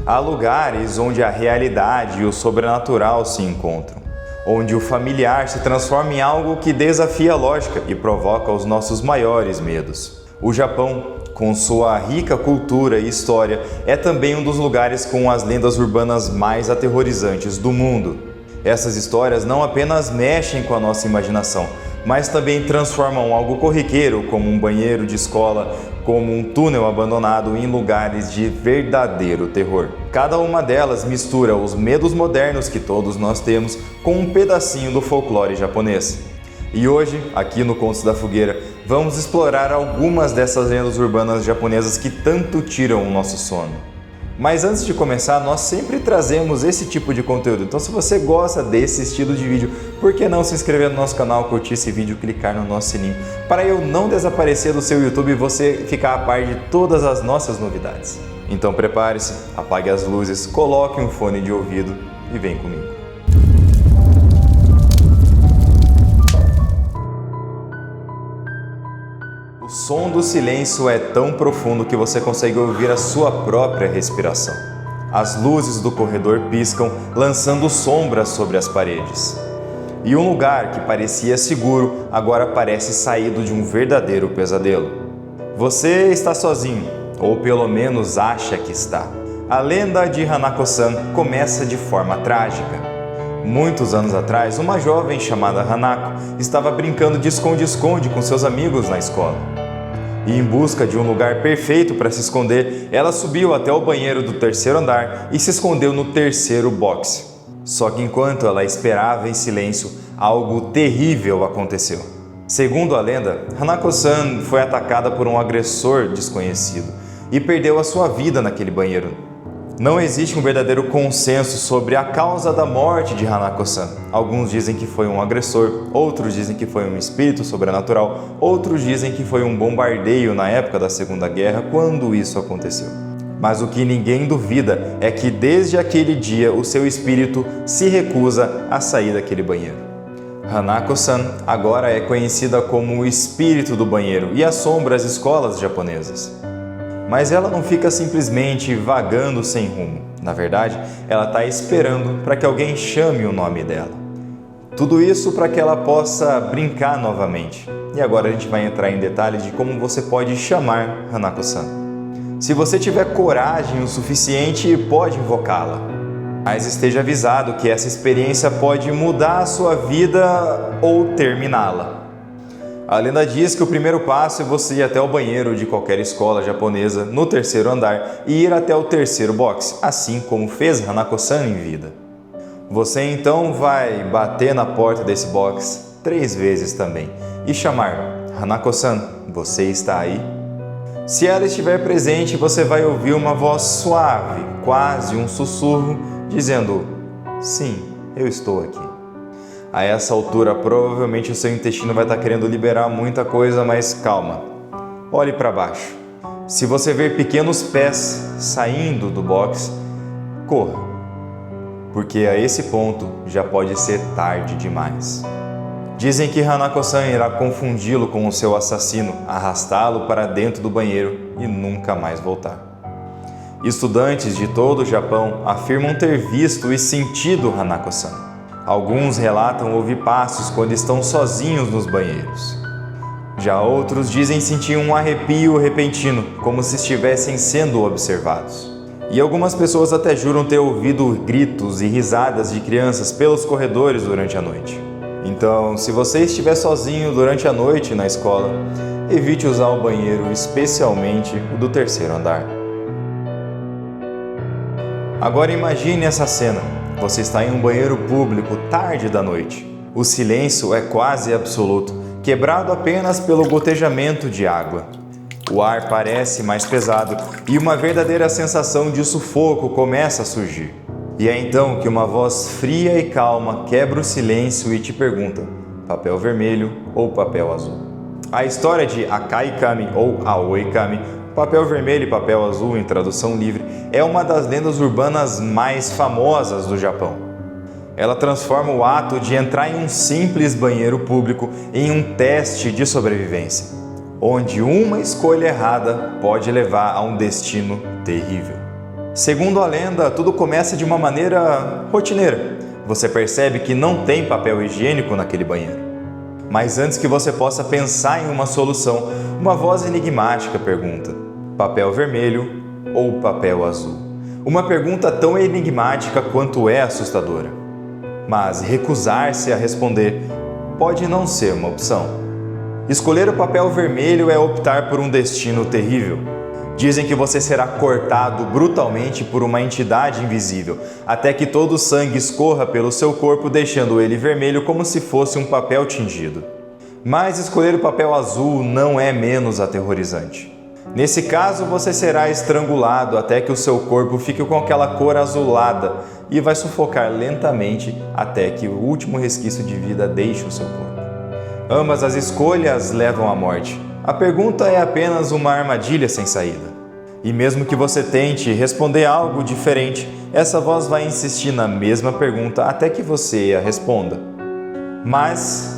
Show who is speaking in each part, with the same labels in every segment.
Speaker 1: Há lugares onde a realidade e o sobrenatural se encontram, onde o familiar se transforma em algo que desafia a lógica e provoca os nossos maiores medos. O Japão, com sua rica cultura e história, é também um dos lugares com as lendas urbanas mais aterrorizantes do mundo. Essas histórias não apenas mexem com a nossa imaginação, mas também transformam algo corriqueiro, como um banheiro de escola, como um túnel abandonado, em lugares de verdadeiro terror. Cada uma delas mistura os medos modernos que todos nós temos com um pedacinho do folclore japonês. E hoje, aqui no Contos da Fogueira, vamos explorar algumas dessas lendas urbanas japonesas que tanto tiram o nosso sono. Mas antes de começar, nós sempre trazemos esse tipo de conteúdo. Então, se você gosta desse estilo de vídeo, por que não se inscrever no nosso canal, curtir esse vídeo e clicar no nosso sininho, para eu não desaparecer do seu YouTube e você ficar a par de todas as nossas novidades. Então prepare-se, apague as luzes, coloque um fone de ouvido e vem comigo. O som do silêncio é tão profundo que você consegue ouvir a sua própria respiração. As luzes do corredor piscam, lançando sombras sobre as paredes. E um lugar que parecia seguro agora parece saído de um verdadeiro pesadelo. Você está sozinho, ou pelo menos acha que está. A lenda de Hanako-san começa de forma trágica. Muitos anos atrás, uma jovem chamada Hanako estava brincando de esconde-esconde com seus amigos na escola. E em busca de um lugar perfeito para se esconder, ela subiu até o banheiro do terceiro andar e se escondeu no terceiro boxe. Só que enquanto ela esperava em silêncio, algo terrível aconteceu. Segundo a lenda, Hanako-san foi atacada por um agressor desconhecido e perdeu a sua vida naquele banheiro. Não existe um verdadeiro consenso sobre a causa da morte de Hanako-san. Alguns dizem que foi um agressor, outros dizem que foi um espírito sobrenatural, outros dizem que foi um bombardeio na época da Segunda Guerra, quando isso aconteceu. Mas o que ninguém duvida é que desde aquele dia o seu espírito se recusa a sair daquele banheiro. Hanako-san agora é conhecida como o espírito do banheiro e assombra as escolas japonesas. Mas ela não fica simplesmente vagando sem rumo. Na verdade, ela está esperando para que alguém chame o nome dela. Tudo isso para que ela possa brincar novamente. E agora a gente vai entrar em detalhes de como você pode chamar Hanako-san. Se você tiver coragem o suficiente, pode invocá-la. Mas esteja avisado que essa experiência pode mudar a sua vida ou terminá-la. A lenda diz que o primeiro passo é você ir até o banheiro de qualquer escola japonesa no terceiro andar e ir até o terceiro boxe, assim como fez Hanako-san em vida. Você então vai bater na porta desse boxe 3 vezes também e chamar: Hanako-san, você está aí? Se ela estiver presente, você vai ouvir uma voz suave, quase um sussurro, dizendo: sim, eu estou aqui. A essa altura, provavelmente o seu intestino vai estar querendo liberar muita coisa, mas calma. Olhe para baixo. Se você ver pequenos pés saindo do box, corra. Porque a esse ponto já pode ser tarde demais. Dizem que Hanako-san irá confundi-lo com o seu assassino, arrastá-lo para dentro do banheiro e nunca mais voltar. Estudantes de todo o Japão afirmam ter visto e sentido Hanako-san. Alguns relatam ouvir passos quando estão sozinhos nos banheiros. Já outros dizem sentir um arrepio repentino, como se estivessem sendo observados. E algumas pessoas até juram ter ouvido gritos e risadas de crianças pelos corredores durante a noite. Então, se você estiver sozinho durante a noite na escola, evite usar o banheiro, especialmente o do terceiro andar. Agora imagine essa cena. Você está em um banheiro público tarde da noite. O silêncio é quase absoluto, quebrado apenas pelo gotejamento de água. O ar parece mais pesado e uma verdadeira sensação de sufoco começa a surgir. E é então que uma voz fria e calma quebra o silêncio e te pergunta: papel vermelho ou papel azul? A história de Akai-kami ou Aoi-kami, papel vermelho e papel azul em tradução livre, é uma das lendas urbanas mais famosas do Japão. Ela transforma o ato de entrar em um simples banheiro público em um teste de sobrevivência, onde uma escolha errada pode levar a um destino terrível. Segundo a lenda, tudo começa de uma maneira rotineira. Você percebe que não tem papel higiênico naquele banheiro. Mas antes que você possa pensar em uma solução, uma voz enigmática pergunta: papel vermelho ou papel azul? Uma pergunta tão enigmática quanto é assustadora. Mas recusar-se a responder pode não ser uma opção. Escolher o papel vermelho é optar por um destino terrível. Dizem que você será cortado brutalmente por uma entidade invisível, até que todo o sangue escorra pelo seu corpo, deixando ele vermelho como se fosse um papel tingido. Mas escolher o papel azul não é menos aterrorizante. Nesse caso, você será estrangulado até que o seu corpo fique com aquela cor azulada e vai sufocar lentamente até que o último resquício de vida deixe o seu corpo. Ambas as escolhas levam à morte. A pergunta é apenas uma armadilha sem saída. E mesmo que você tente responder algo diferente, essa voz vai insistir na mesma pergunta até que você a responda. Mas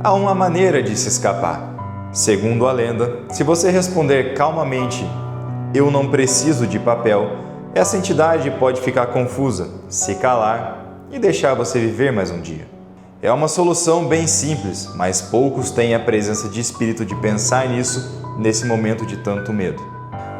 Speaker 1: há uma maneira de se escapar. Segundo a lenda, se você responder calmamente, eu não preciso de papel, essa entidade pode ficar confusa, se calar e deixar você viver mais um dia. É uma solução bem simples, mas poucos têm a presença de espírito de pensar nisso nesse momento de tanto medo.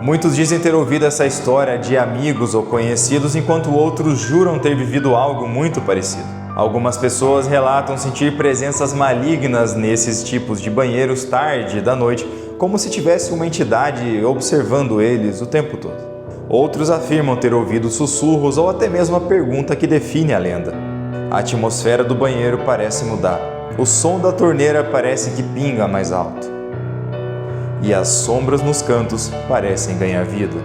Speaker 1: Muitos dizem ter ouvido essa história de amigos ou conhecidos, enquanto outros juram ter vivido algo muito parecido. Algumas pessoas relatam sentir presenças malignas nesses tipos de banheiros tarde da noite, como se tivesse uma entidade observando eles o tempo todo. Outros afirmam ter ouvido sussurros ou até mesmo a pergunta que define a lenda. A atmosfera do banheiro parece mudar. O som da torneira parece que pinga mais alto. E as sombras nos cantos parecem ganhar vida.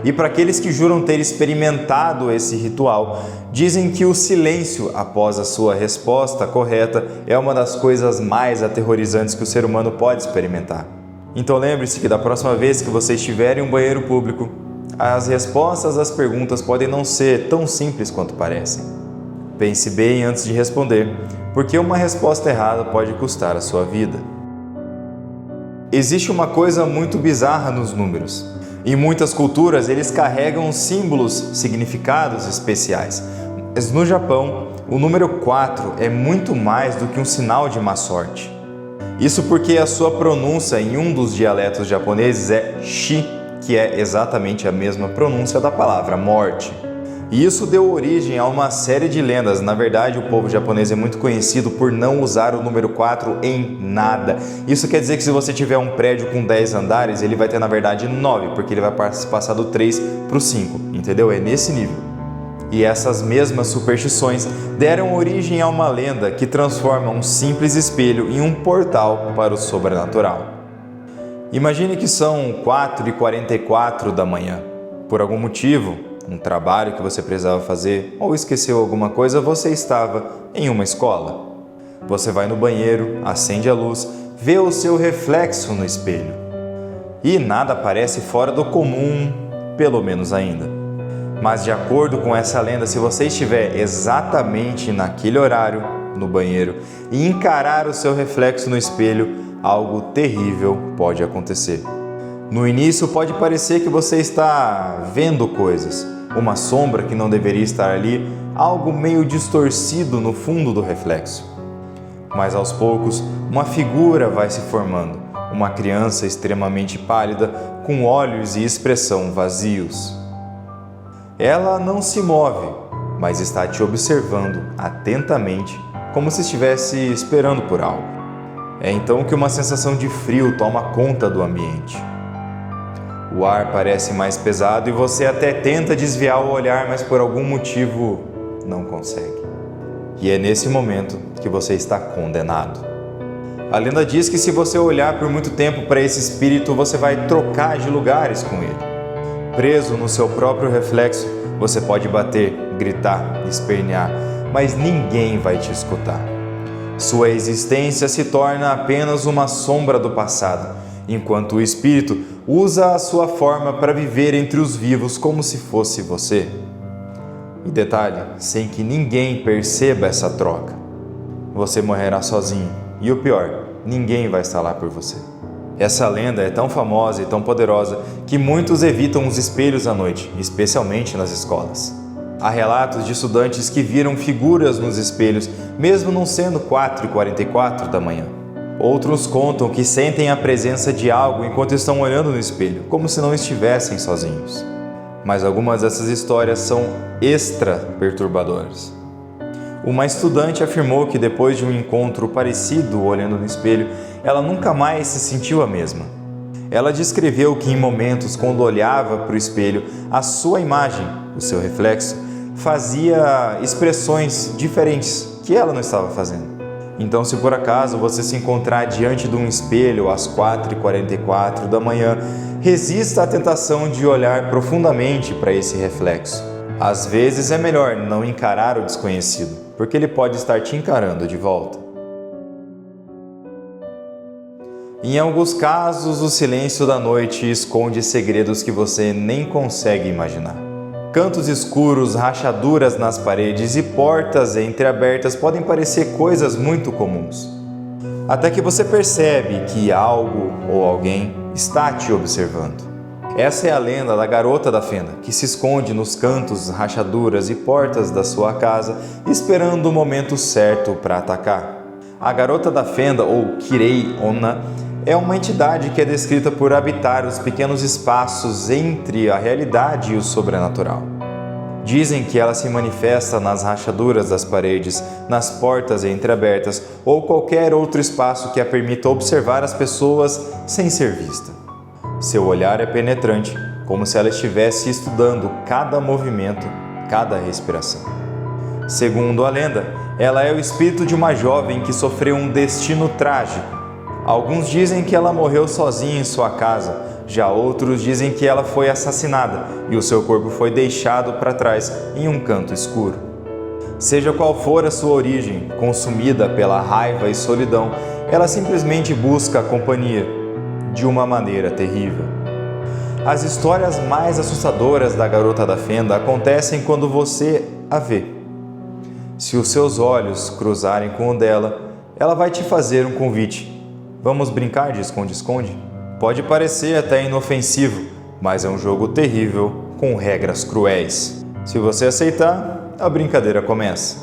Speaker 1: E para aqueles que juram ter experimentado esse ritual, dizem que o silêncio após a sua resposta correta é uma das coisas mais aterrorizantes que o ser humano pode experimentar. Então lembre-se que da próxima vez que você estiver em um banheiro público, as respostas às perguntas podem não ser tão simples quanto parecem. Pense bem antes de responder, porque uma resposta errada pode custar a sua vida. Existe uma coisa muito bizarra nos números. Em muitas culturas, eles carregam símbolos, significados especiais. Mas no Japão, o número 4 é muito mais do que um sinal de má sorte. Isso porque a sua pronúncia em um dos dialetos japoneses é shi, que é exatamente a mesma pronúncia da palavra morte. E isso deu origem a uma série de lendas. Na verdade, o povo japonês é muito conhecido por não usar o número 4 em nada. Isso quer dizer que se você tiver um prédio com 10 andares, ele vai ter na verdade 9, porque ele vai passar do 3 para o 5, entendeu? É nesse nível. E essas mesmas superstições deram origem a uma lenda que transforma um simples espelho em um portal para o sobrenatural. Imagine que são 4h44 da manhã. Por algum motivo, um trabalho que você precisava fazer ou esqueceu alguma coisa, você estava em uma escola. Você vai no banheiro, acende a luz, vê o seu reflexo no espelho. E nada parece fora do comum, pelo menos ainda. Mas de acordo com essa lenda, se você estiver exatamente naquele horário no banheiro e encarar o seu reflexo no espelho, algo terrível pode acontecer. No início pode parecer que você está vendo coisas, uma sombra que não deveria estar ali, algo meio distorcido no fundo do reflexo. Mas aos poucos, uma figura vai se formando, uma criança extremamente pálida, com olhos e expressão vazios. Ela não se move, mas está te observando atentamente, como se estivesse esperando por algo. É então que uma sensação de frio toma conta do ambiente. O ar parece mais pesado e você até tenta desviar o olhar, mas por algum motivo não consegue. E é nesse momento que você está condenado. A lenda diz que se você olhar por muito tempo para esse espírito, você vai trocar de lugares com ele. Preso no seu próprio reflexo, você pode bater, gritar, espernear, mas ninguém vai te escutar. Sua existência se torna apenas uma sombra do passado, enquanto o espírito usa a sua forma para viver entre os vivos como se fosse você. E detalhe, sem que ninguém perceba essa troca. Você morrerá sozinho e o pior, ninguém vai estar lá por você. Essa lenda é tão famosa e tão poderosa que muitos evitam os espelhos à noite, especialmente nas escolas. Há relatos de estudantes que viram figuras nos espelhos, mesmo não sendo 4h44 da manhã. Outros contam que sentem a presença de algo enquanto estão olhando no espelho, como se não estivessem sozinhos. Mas algumas dessas histórias são extra perturbadoras. Uma estudante afirmou que depois de um encontro parecido olhando no espelho, ela nunca mais se sentiu a mesma. Ela descreveu que em momentos quando olhava para o espelho, a sua imagem, o seu reflexo, fazia expressões diferentes que ela não estava fazendo. Então, se por acaso você se encontrar diante de um espelho às 4h44 da manhã, resista à tentação de olhar profundamente para esse reflexo. Às vezes é melhor não encarar o desconhecido, porque ele pode estar te encarando de volta. Em alguns casos, o silêncio da noite esconde segredos que você nem consegue imaginar. Cantos escuros, rachaduras nas paredes e portas entreabertas podem parecer coisas muito comuns. Até que você percebe que algo ou alguém está te observando. Essa é a lenda da Garota da Fenda, que se esconde nos cantos, rachaduras e portas da sua casa, esperando o momento certo para atacar. A Garota da Fenda, ou Kirei Onna, é uma entidade que é descrita por habitar os pequenos espaços entre a realidade e o sobrenatural. Dizem que ela se manifesta nas rachaduras das paredes, nas portas entreabertas ou qualquer outro espaço que a permita observar as pessoas sem ser vista. Seu olhar é penetrante, como se ela estivesse estudando cada movimento, cada respiração. Segundo a lenda, ela é o espírito de uma jovem que sofreu um destino trágico. Alguns dizem que ela morreu sozinha em sua casa, já outros dizem que ela foi assassinada e o seu corpo foi deixado para trás em um canto escuro. Seja qual for a sua origem, consumida pela raiva e solidão, ela simplesmente busca a companhia, de uma maneira terrível. As histórias mais assustadoras da Garota da Fenda acontecem quando você a vê. Se os seus olhos cruzarem com o dela, ela vai te fazer um convite. Vamos brincar de esconde-esconde? Pode parecer até inofensivo, mas é um jogo terrível com regras cruéis. Se você aceitar, a brincadeira começa.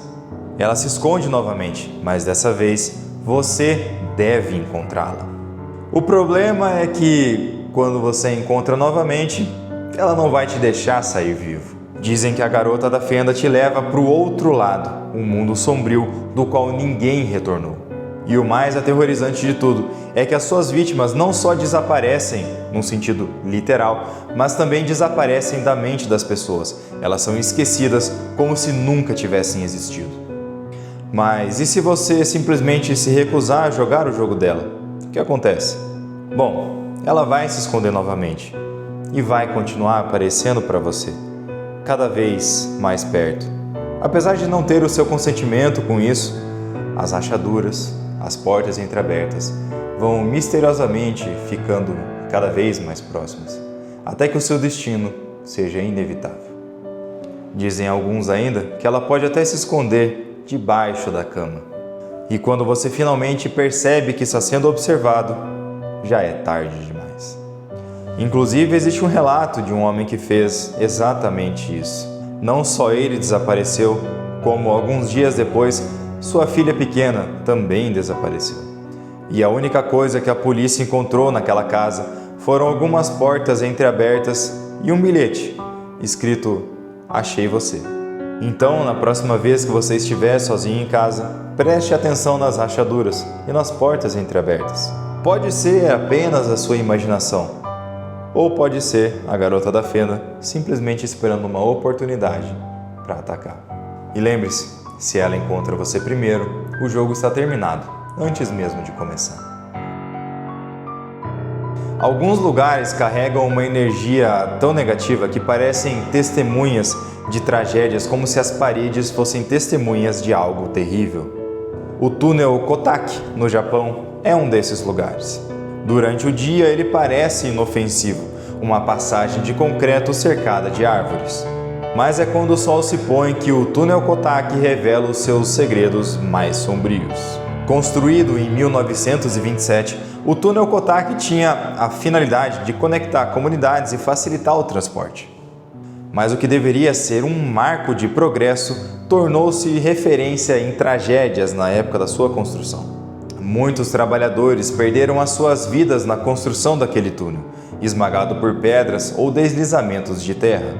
Speaker 1: Ela se esconde novamente, mas dessa vez você deve encontrá-la. O problema é que, quando você a encontra novamente, ela não vai te deixar sair vivo. Dizem que a Garota da Fenda te leva para o outro lado, um mundo sombrio do qual ninguém retornou. E o mais aterrorizante de tudo é que as suas vítimas não só desaparecem, num sentido literal, mas também desaparecem da mente das pessoas. Elas são esquecidas como se nunca tivessem existido. Mas e se você simplesmente se recusar a jogar o jogo dela? O que acontece? Bom, ela vai se esconder novamente e vai continuar aparecendo para você, cada vez mais perto. Apesar de não ter o seu consentimento com isso, as rachaduras, as portas entreabertas vão misteriosamente ficando cada vez mais próximas, até que o seu destino seja inevitável. Dizem alguns ainda que ela pode até se esconder debaixo da cama. E quando você finalmente percebe que está sendo observado, já é tarde demais. Inclusive, existe um relato de um homem que fez exatamente isso. Não só ele desapareceu, como alguns dias depois, sua filha pequena também desapareceu. E a única coisa que a polícia encontrou naquela casa foram algumas portas entreabertas e um bilhete escrito "Achei você". Então, na próxima vez que você estiver sozinho em casa, preste atenção nas rachaduras e nas portas entreabertas. Pode ser apenas a sua imaginação, ou pode ser a Garota da Fenda simplesmente esperando uma oportunidade para atacar. E lembre-se, se ela encontra você primeiro, o jogo está terminado, antes mesmo de começar. Alguns lugares carregam uma energia tão negativa que parecem testemunhas de tragédias, como se as paredes fossem testemunhas de algo terrível. O túnel Kotaki, no Japão, é um desses lugares. Durante o dia ele parece inofensivo, uma passagem de concreto cercada de árvores. Mas é quando o sol se põe que o túnel Kotaki revela os seus segredos mais sombrios. Construído em 1927, o túnel Kotak tinha a finalidade de conectar comunidades e facilitar o transporte. Mas o que deveria ser um marco de progresso tornou-se referência em tragédias na época da sua construção. Muitos trabalhadores perderam as suas vidas na construção daquele túnel, esmagado por pedras ou deslizamentos de terra,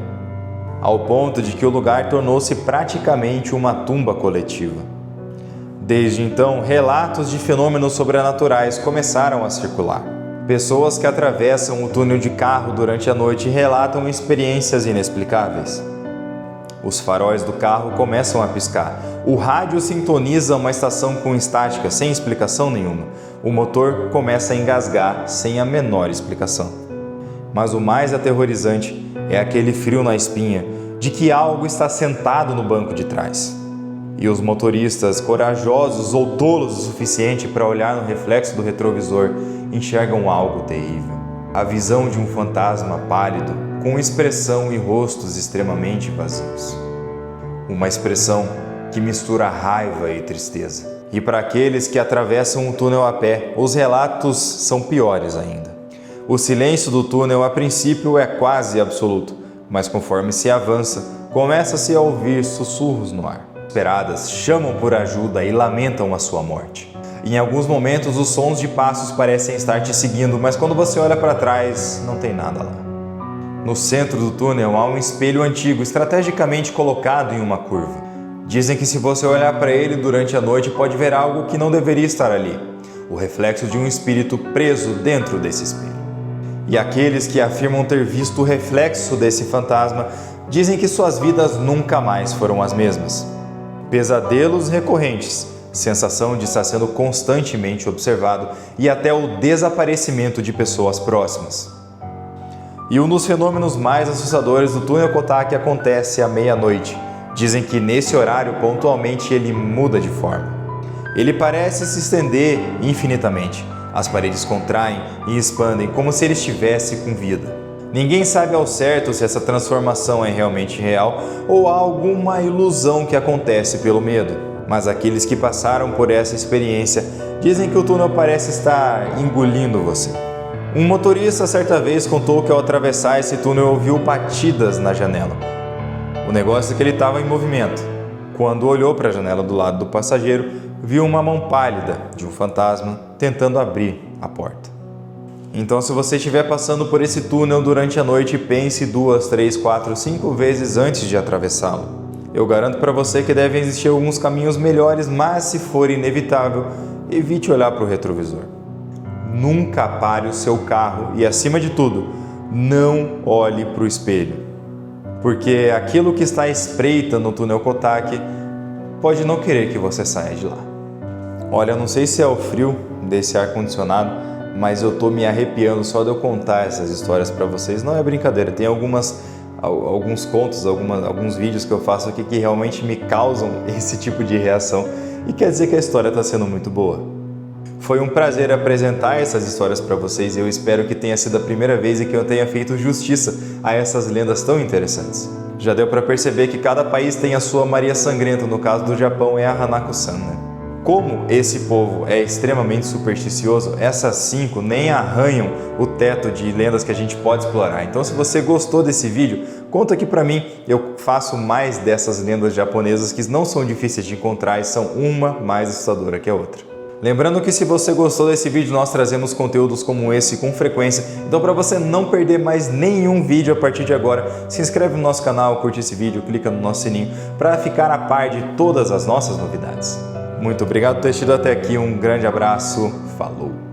Speaker 1: ao ponto de que o lugar tornou-se praticamente uma tumba coletiva. Desde então, relatos de fenômenos sobrenaturais começaram a circular. Pessoas que atravessam o túnel de carro durante a noite relatam experiências inexplicáveis. Os faróis do carro começam a piscar. O rádio sintoniza uma estação com estática sem explicação nenhuma. O motor começa a engasgar sem a menor explicação. Mas o mais aterrorizante é aquele frio na espinha de que algo está sentado no banco de trás. E os motoristas, corajosos ou tolos o suficiente para olhar no reflexo do retrovisor, enxergam algo terrível. A visão de um fantasma pálido, com expressão e rostos extremamente vazios. Uma expressão que mistura raiva e tristeza. E para aqueles que atravessam o túnel a pé, os relatos são piores ainda. O silêncio do túnel a princípio é quase absoluto, mas conforme se avança, começa-se a ouvir sussurros no ar. Desesperadas, chamam por ajuda e lamentam a sua morte. Em alguns momentos, os sons de passos parecem estar te seguindo, mas quando você olha para trás, não tem nada lá. No centro do túnel há um espelho antigo, estrategicamente colocado em uma curva. Dizem que se você olhar para ele durante a noite, pode ver algo que não deveria estar ali, o reflexo de um espírito preso dentro desse espelho. E aqueles que afirmam ter visto o reflexo desse fantasma, dizem que suas vidas nunca mais foram as mesmas. Pesadelos recorrentes, sensação de estar sendo constantemente observado e até o desaparecimento de pessoas próximas. E um dos fenômenos mais assustadores do túnel Kotak acontece à meia-noite. Dizem que nesse horário, pontualmente, ele muda de forma. Ele parece se estender infinitamente. As paredes contraem e expandem como se ele estivesse com vida. Ninguém sabe ao certo se essa transformação é realmente real ou há alguma ilusão que acontece pelo medo. Mas aqueles que passaram por essa experiência dizem que o túnel parece estar engolindo você. Um motorista certa vez contou que ao atravessar esse túnel ouviu batidas na janela. O negócio é que ele estava em movimento. Quando olhou para a janela do lado do passageiro, viu uma mão pálida de um fantasma tentando abrir a porta. Então, se você estiver passando por esse túnel durante a noite, pense 2, 3, 4, 5 vezes antes de atravessá-lo. Eu garanto para você que devem existir alguns caminhos melhores, mas se for inevitável, evite olhar para o retrovisor. Nunca pare o seu carro e, acima de tudo, não olhe para o espelho. Porque aquilo que está à espreita no túnel Kotak pode não querer que você saia de lá. Olha, eu não sei se é o frio desse ar-condicionado, mas eu tô me arrepiando só de eu contar essas histórias para vocês. Não é brincadeira, tem alguns contos, alguns vídeos que eu faço aqui que realmente me causam esse tipo de reação e quer dizer que a história está sendo muito boa. Foi um prazer apresentar essas histórias para vocês e eu espero que tenha sido a primeira vez e que eu tenha feito justiça a essas lendas tão interessantes. Já deu para perceber que cada país tem a sua Maria Sangrenta, no caso do Japão é a Hanako-san, né? Como esse povo é extremamente supersticioso, essas 5 nem arranham o teto de lendas que a gente pode explorar. Então, se você gostou desse vídeo, conta aqui pra mim. Eu faço mais dessas lendas japonesas que não são difíceis de encontrar e são uma mais assustadora que a outra. Lembrando que se você gostou desse vídeo, nós trazemos conteúdos como esse com frequência. Então, para você não perder mais nenhum vídeo a partir de agora, se inscreve no nosso canal, curte esse vídeo, clica no nosso sininho para ficar a par de todas as nossas novidades. Muito obrigado por ter assistido até aqui, um grande abraço, falou!